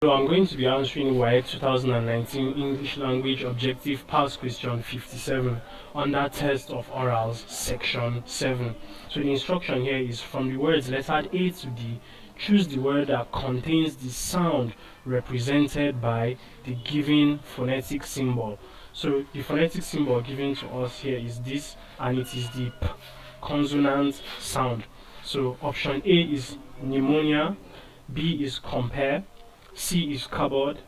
So I'm going to be answering WAEC 2019 English Language Objective Past Question 57 under Test of Orals Section 7. So the instruction here is from the words letter A to D, choose the word that contains the sound represented by the given phonetic symbol. So the phonetic symbol given to us here is this, and it is the P consonant sound. So option A is pneumonia, B is compare, C is cupboard,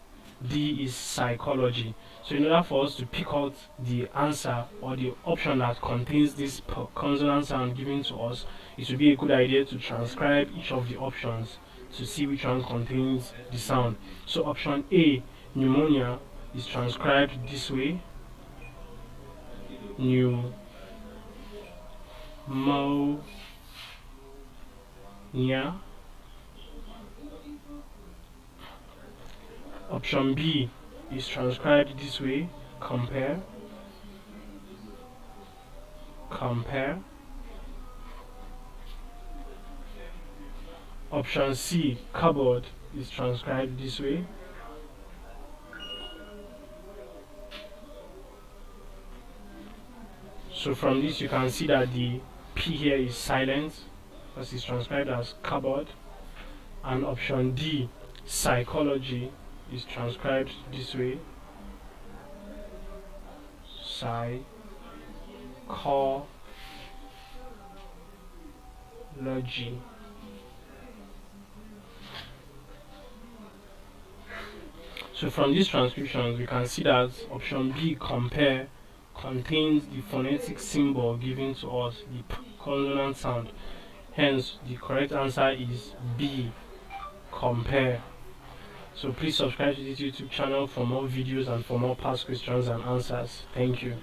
D is psychology. So in order for us to pick out the answer or the option that contains this consonant sound given to us, it would be a good idea to transcribe each of the options to see which one contains the sound. So option A, pneumonia, is transcribed this way: pneumonia. Option B is transcribed this way: compare. Option C, cupboard, is transcribed this way. So from this you can see that the P here is silent because it's transcribed as cupboard, and option D, psychology, is transcribed this way: psychology. So from these transcriptions we can see that option B, compare, contains the phonetic symbol given to us, the P consonant sound. Hence the correct answer is B, compare. So please subscribe to this YouTube channel for more videos and for more past questions and answers. Thank you.